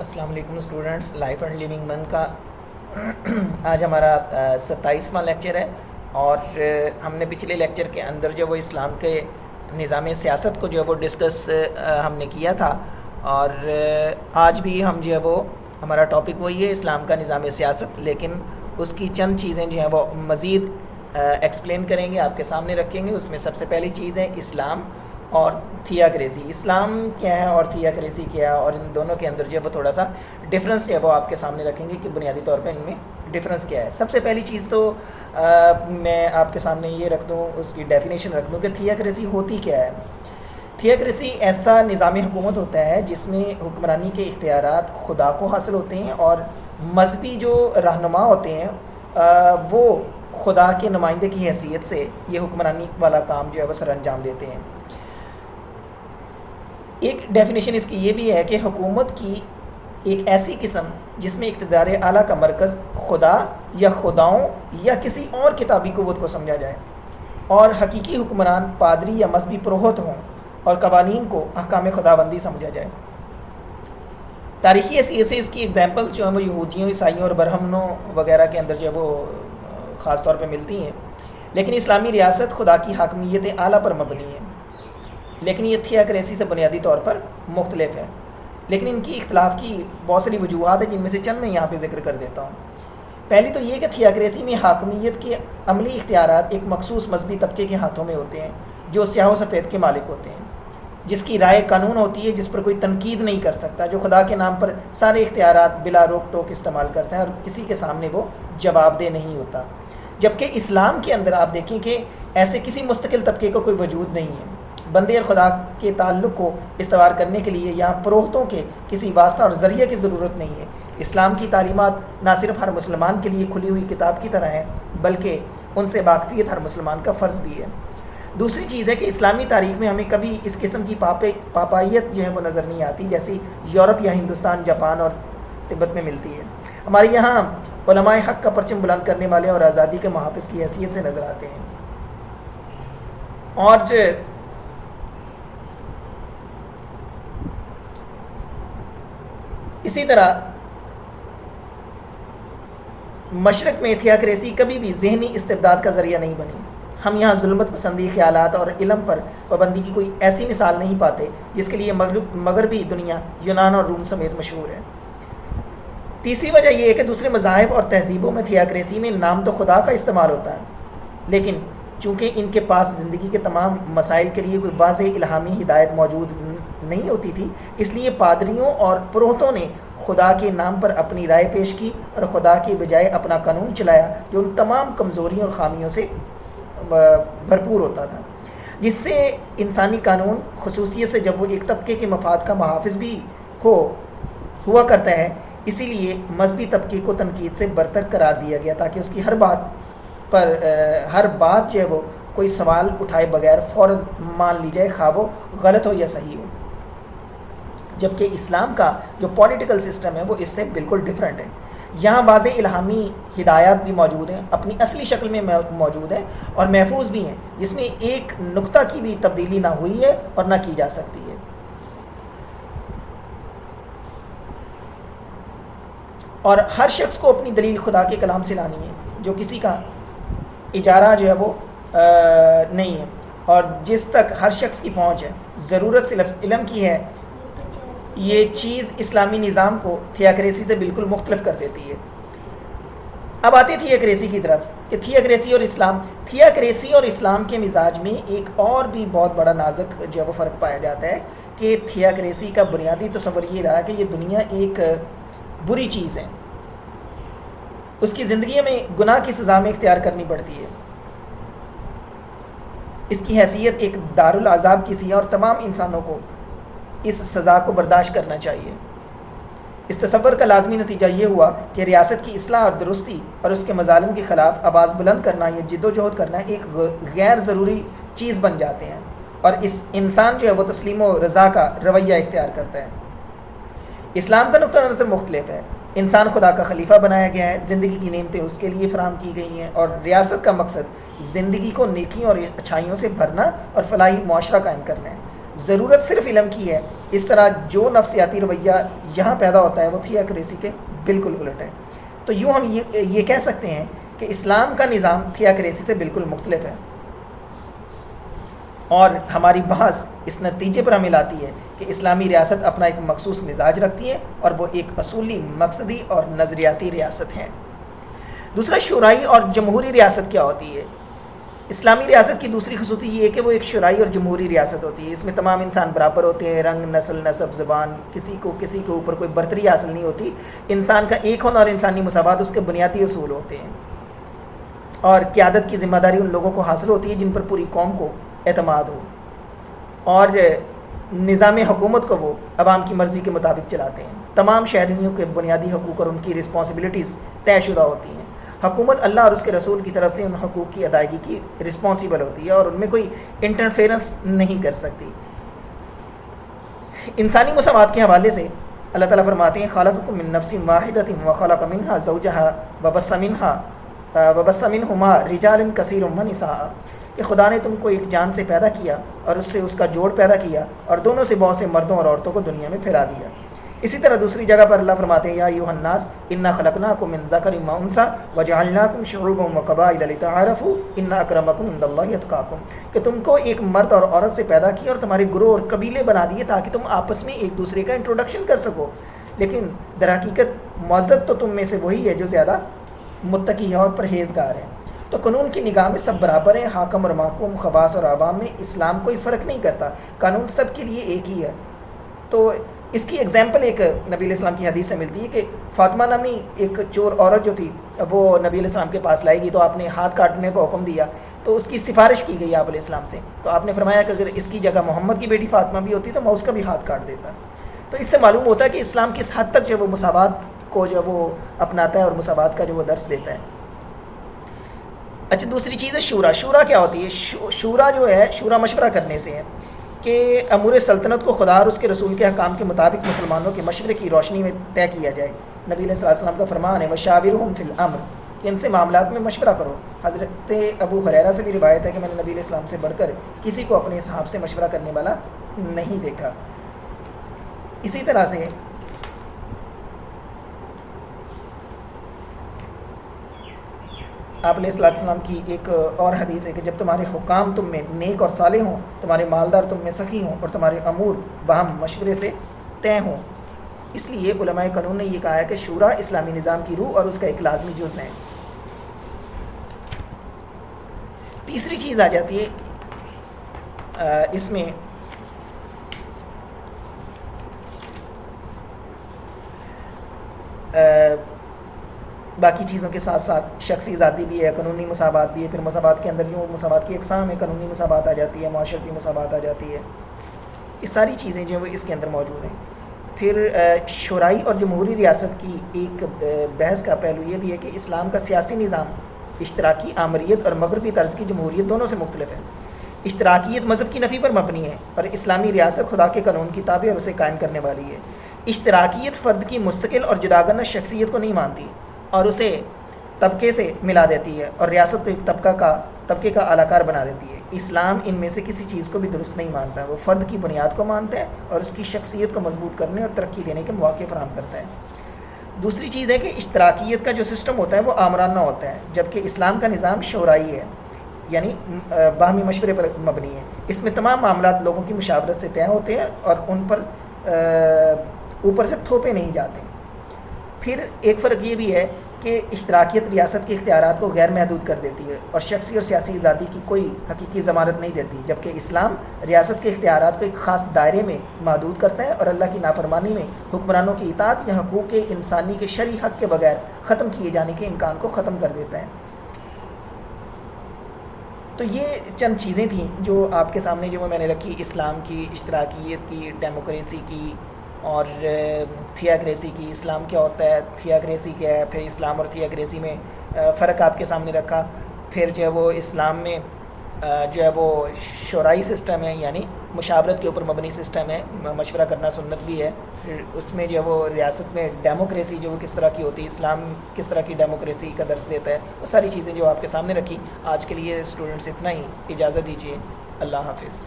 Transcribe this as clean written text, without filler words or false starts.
السلام علیکم students, life and living من کا آج ہمارا 27واں لیکچر ہے، اور ہم نے پچھلے لیکچر کے اندر جو وہ اسلام کے نظام سیاست کو جو ہے وہ ڈسکس ہم نے کیا تھا، اور آج بھی ہم جو ہے وہ ہمارا ٹاپک وہی ہے اسلام کا نظام سیاست، لیکن اس کی چند چیزیں جو ہیں وہ مزید ایکسپلین کریں گے، آپ کے سامنے رکھیں گے۔ اس میں سب سے پہلی چیز ہے اسلام اور تھیاکریسی۔ اسلام کیا ہے اور تھیاکریسی کیا ہے، اور ان دونوں کے اندر جو ہے وہ تھوڑا سا ڈفرنس جو ہے وہ آپ کے سامنے رکھیں گے کہ بنیادی طور پہ ان میں ڈفرنس کیا ہے۔ سب سے پہلی چیز تو میں آپ کے سامنے یہ رکھ دوں، اس کی ڈیفینیشن رکھ دوں کہ تھیاکریسی ہوتی کیا ہے۔ تھیاکریسی ایسا نظام حکومت ہوتا ہے جس میں حکمرانی کے اختیارات خدا کو حاصل ہوتے ہیں، اور مذہبی جو رہنما ہوتے ہیں وہ خدا کے نمائندے کی حیثیت سے یہ حکمرانی والا کام جو ہے وہ سر انجام دیتے ہیں۔ ایک ڈیفینیشن اس کی یہ بھی ہے کہ حکومت کی ایک ایسی قسم جس میں اقتدار اعلیٰ کا مرکز خدا یا خداؤں یا کسی اور کتابی قوت کو سمجھا جائے، اور حقیقی حکمران پادری یا مذہبی پروہت ہوں، اور قوانین کو احکام خداوندی سمجھا جائے۔ تاریخی حیثیت سے اس کی ایگزامپلس جو ہیں وہ یہودیوں، عیسائیوں اور برہمنوں وغیرہ کے اندر جو ہے وہ خاص طور پہ ملتی ہیں، لیکن اسلامی ریاست خدا کی حاکمیت اعلیٰ پر مبنی ہے، لیکن یہ تھیاکریسی سے بنیادی طور پر مختلف ہے۔ لیکن ان کی اختلاف کی بہت ساری وجوہات ہیں، جن میں سے چند میں یہاں پہ ذکر کر دیتا ہوں۔ پہلی تو یہ کہ تھیاکریسی میں حاکمیت کے عملی اختیارات ایک مخصوص مذہبی طبقے کے ہاتھوں میں ہوتے ہیں، جو سیاہ و سفید کے مالک ہوتے ہیں، جس کی رائے قانون ہوتی ہے، جس پر کوئی تنقید نہیں کر سکتا، جو خدا کے نام پر سارے اختیارات بلا روک ٹوک استعمال کرتا ہے، اور کسی کے سامنے وہ جواب دہ نہیں ہوتا۔ جبکہ اسلام کے اندر آپ دیکھیں کہ ایسے کسی مستقل طبقے کا کوئی وجود نہیں ہے۔ بندے اور خدا کے تعلق کو استوار کرنے کے لیے یہاں پروہتوں کے کسی واسطہ اور ذریعہ کی ضرورت نہیں ہے۔ اسلام کی تعلیمات نہ صرف ہر مسلمان کے لیے کھلی ہوئی کتاب کی طرح ہیں، بلکہ ان سے واقفیت ہر مسلمان کا فرض بھی ہے۔ دوسری چیز ہے کہ اسلامی تاریخ میں ہمیں کبھی اس قسم کی پاپائیت جو ہے وہ نظر نہیں آتی، جیسی یورپ یا ہندوستان، جاپان اور تبت میں ملتی ہے۔ ہمارے یہاں علماء حق کا پرچم بلند کرنے والے اور آزادی کے محافظ کی حیثیت سے نظر آتے ہیں۔ اور اسی طرح مشرق میں تھیاکریسی کبھی بھی ذہنی استبداد کا ذریعہ نہیں بنی۔ ہم یہاں ظلمت پسندی خیالات اور علم پر پابندی کی کوئی ایسی مثال نہیں پاتے جس کے لیے مغربی دنیا یونان اور روم سمیت مشہور ہے۔ تیسری وجہ یہ ہے کہ دوسرے مذاہب اور تہذیبوں میں تھیاکریسی میں نام تو خدا کا استعمال ہوتا ہے، لیکن چونکہ ان کے پاس زندگی کے تمام مسائل کے لیے کوئی واضح الہامی ہدایت موجود نہیں ہوتی تھی، اس لیے پادریوں اور پروہتوں نے خدا کے نام پر اپنی رائے پیش کی، اور خدا کے بجائے اپنا قانون چلایا جو ان تمام کمزوریوں اور خامیوں سے بھرپور ہوتا تھا، جس سے انسانی قانون خصوصیت سے جب وہ ایک طبقے کے مفاد کا محافظ بھی ہوا کرتا ہے، اسی لیے مذہبی طبقے کو تنقید سے برتر قرار دیا گیا تاکہ اس کی ہر بات جو ہے وہ کوئی سوال اٹھائے بغیر فوراً مان لی جائے، خواہ وہ غلط ہو یا صحیح ہو۔ جبکہ اسلام کا جو پولیٹیکل سسٹم ہے وہ اس سے بالکل ڈیفرنٹ ہے۔ یہاں واضح الہامی ہدایات بھی موجود ہیں، اپنی اصلی شکل میں موجود ہیں اور محفوظ بھی ہیں، جس میں ایک نقطہ کی بھی تبدیلی نہ ہوئی ہے اور نہ کی جا سکتی ہے۔ اور ہر شخص کو اپنی دلیل خدا کے کلام سے لانی ہے، جو کسی کا اجارہ جو ہے وہ نہیں ہے، اور جس تک ہر شخص کی پہنچ ہے۔ ضرورت صرف علم کی ہے۔ یہ چیز اسلامی نظام کو تھیاکریسی سے بالکل مختلف کر دیتی ہے۔ اب آتے تھیاکریسی کی طرف کہ تھیاکریسی اور اسلام کے مزاج میں ایک اور بھی بہت بڑا نازک جو ہے وہ فرق پایا جاتا ہے کہ تھیاکریسی کا بنیادی تصور یہ رہا کہ یہ دنیا ایک بری چیز ہے، اس کی زندگی میں گناہ کی سزا میں اختیار کرنی پڑتی ہے، اس کی حیثیت ایک دارالعذاب کی سی ہے، اور تمام انسانوں کو اس سزا کو برداشت کرنا چاہیے۔ اس تصور کا لازمی نتیجہ یہ ہوا کہ ریاست کی اصلاح اور درستی اور اس کے مظالم کے خلاف آواز بلند کرنا یا جد و جہد کرنا ایک غیر ضروری چیز بن جاتے ہیں، اور اس انسان جو ہے وہ تسلیم و رضا کا رویہ اختیار کرتا ہے۔ اسلام کا نقطہ نظر مختلف ہے۔ انسان خدا کا خلیفہ بنایا گیا ہے، زندگی کی نعمتیں اس کے لیے فراہم کی گئی ہیں، اور ریاست کا مقصد زندگی کو نیکیوں اور اچھائیوں سے بھرنا اور فلاحی معاشرہ قائم کرنا ہے۔ ضرورت صرف علم کی ہے، اس طرح جو نفسیاتی رویہ یہاں پیدا ہوتا ہے وہ تھیوکریسی کے بالکل الٹ ہے. تو یوں ہم یہ کہہ سکتے ہیں کہ اسلام کا نظام تھیوکریسی سے بالکل مختلف ہے، اور ہماری بحث اس نتیجے پر ہمیں لاتی ہے کہ اسلامی ریاست اپنا ایک مخصوص مزاج رکھتی ہے اور وہ ایک اصولی، مقصدی اور نظریاتی ریاست ہے. دوسرا، شورائی اور جمہوری ریاست کیا ہوتی ہے؟ اسلامی ریاست کی دوسری خصوصی یہ ہے کہ وہ ایک شورائی اور جمہوری ریاست ہوتی ہے. اس میں تمام انسان برابر ہوتے ہیں، رنگ، نسل، نسب، زبان، کسی کے اوپر کوئی برتری حاصل نہیں ہوتی. انسان کا ایک ہونا اور انسانی مساوات اس کے بنیادی اصول ہوتے ہیں، اور قیادت کی ذمہ داری ان لوگوں کو حاصل ہوتی ہے جن پر پوری قوم کو اعتماد ہو، اور نظام حکومت کو وہ عوام کی مرضی کے مطابق چلاتے ہیں. تمام شہریوں کے بنیادی حقوق اور ان کی رسپانسبلٹیز طے شدہ ہوتی ہیں. حکومت اللہ اور اس کے رسول کی طرف سے ان حقوق کی ادائیگی کی رسپانسبل ہوتی ہے اور ان میں کوئی انٹرفیرنس نہیں کر سکتی. انسانی مساوات کے حوالے سے اللہ تعالیٰ فرماتے ہیں خالقکم من نفس واحدۃ وخلق منها زوجها وبث منهما رجالا کثیرا ونساء، کہ خدا نے تم کو ایک جان سے پیدا کیا اور اس سے اس کا جوڑ پیدا کیا اور دونوں سے بہت سے مردوں اور عورتوں کو دنیا میں پھیلا دیا. اسی طرح دوسری جگہ پر اللہ فرماتے ہیں یا ایھا الناس انا خلقناکم من ذکر و انثی وجعلناکم شعوبا وقبائل لتعارفوا ان اکرمکم عند اللہ اتقاکم، کہ تم کو ایک مرد اور عورت سے پیدا کیا اور تمہارے گروہ اور قبیلے بنا دیے تاکہ تم آپس میں ایک دوسرے کا انٹروڈکشن کر سکو، لیکن در حقیقت معزز تو تم میں سے وہی ہے جو زیادہ متقی ہے اور پرہیزگار ہے. تو قانون کی نگاہ میں سب برابر ہیں، حاکم اور محکوم، خواص اور عوام میں اسلام کوئی فرق نہیں کرتا، قانون سب کے لیے ایک ہی ہے. تو اس کی ایگزامپل ایک نبی علیہ السلام کی حدیث سے ملتی ہے کہ فاطمہ نامی ایک چور عورت جو تھی وہ نبی علیہ السلام کے پاس لائے گی تو آپ نے ہاتھ کاٹنے کا حکم دیا، تو اس کی سفارش کی گئی آپ علیہ السلام سے، تو آپ نے فرمایا کہ اگر اس کی جگہ محمد کی بیٹی فاطمہ بھی ہوتی تو میں اس کا بھی ہاتھ کاٹ دیتا. تو اس سے معلوم ہوتا ہے کہ اسلام کس حد تک جو وہ مساوات کو جو وہ اپناتا ہے اور مساوات کا جو وہ درس دیتا ہے. اچھا، دوسری چیز ہے شورا. شورا کیا ہوتی ہے؟ شورا جو ہے، شورا مشورہ کرنے سے ہے کہ امور سلطنت کو خدا اور اس کے رسول کے احکام کے مطابق مسلمانوں کے مشورے کی روشنی میں طے کیا جائے. نبی علیہ السلام کا فرمان ہے وشاورہم فی الامر، کہ ان سے معاملات میں مشورہ کرو. حضرت ابو ہریرہ سے بھی روایت ہے کہ میں نے نبی علیہ السلام سے بڑھ کر کسی کو اپنے اصحاب سے مشورہ کرنے والا نہیں دیکھا. اسی طرح سے آپ علیہ السلام کی ایک اور حدیث ہے کہ جب تمہارے حکام تم میں نیک اور صالح ہوں، تمہارے مالدار تم میں سخی ہوں اور تمہارے امور باہم مشورے سے طے ہوں. اس لیے علماء قانون نے یہ کہا ہے کہ شورا اسلامی نظام کی روح اور اس کا ایک لازمی جز ہے. تیسری چیز آ جاتی ہے اس میں باقی چیزوں کے ساتھ ساتھ شخصی ذاتی بھی ہے، قانونی مساوات بھی ہے. پھر مساوات کے اندر یوں مساوات کی اقسام ہے، قانونی مساوات آ جاتی ہے، معاشرتی مساوات آ جاتی ہے. یہ ساری چیزیں جو ہیں وہ اس کے اندر موجود ہیں. پھر شورائی اور جمہوری ریاست کی ایک بحث کا پہلو یہ بھی ہے کہ اسلام کا سیاسی نظام اشتراکی آمریت اور مغربی طرز کی جمہوریت دونوں سے مختلف ہے. اشتراکیت مذہب کی نفی پر مبنی ہے اور اسلامی ریاست خدا کے قانون کی تابع اور اسے قائم کرنے والی ہے. اشتراکیت فرد کی مستقل اور جداگانہ شخصیت کو نہیں مانتی اور اسے طبقے سے ملا دیتی ہے اور ریاست کو ایک طبقے کا اعلی کار بنا دیتی ہے. اسلام ان میں سے کسی چیز کو بھی درست نہیں مانتا ہے، وہ فرد کی بنیاد کو مانتا ہے اور اس کی شخصیت کو مضبوط کرنے اور ترقی دینے کے مواقع فراہم کرتا ہے. دوسری چیز ہے کہ اشتراکیت کا جو سسٹم ہوتا ہے وہ آمرانہ ہوتا ہے، جبکہ اسلام کا نظام شورائی ہے، یعنی باہمی مشورے پر مبنی ہے. اس میں تمام معاملات لوگوں کی مشاورت سے طے ہوتے ہیں اور ان پر اوپر سے تھوپے نہیں جاتے. پھر ایک فرق یہ بھی ہے کہ اشتراکیت ریاست کے اختیارات کو غیر محدود کر دیتی ہے اور شخصی اور سیاسی آزادی کی کوئی حقیقی ضمانت نہیں دیتی، جبکہ اسلام ریاست کے اختیارات کو ایک خاص دائرے میں محدود کرتا ہے اور اللہ کی نافرمانی میں حکمرانوں کی اطاعت یا حقوق انسانی کے شرعی حق کے بغیر ختم کیے جانے کے امکان کو ختم کر دیتا ہے. تو یہ چند چیزیں تھیں جو آپ کے سامنے جو میں نے رکھی، اسلام کی، اشتراکیت کی، ڈیموکریسی کی اور تھیوکریسی کی. اسلام کیا ہوتا ہے، تھیوکریسی کیا ہے، پھر اسلام اور تھیوکریسی میں فرق آپ کے سامنے رکھا. پھر جو ہے وہ اسلام میں جو ہے وہ شورائی سسٹم ہے، یعنی مشاورت کے اوپر مبنی سسٹم ہے، مشورہ کرنا سنت بھی ہے. پھر اس میں جو ہے وہ ریاست میں ڈیموکریسی جو وہ کس طرح کی ہوتی ہے، اسلام کس طرح کی ڈیموکریسی کا درس دیتا ہے. وہ ساری چیزیں جو آپ کے سامنے رکھی. آج کے لیے اسٹوڈنٹس اتنا ہی، اجازت دیجیے. اللہ حافظ.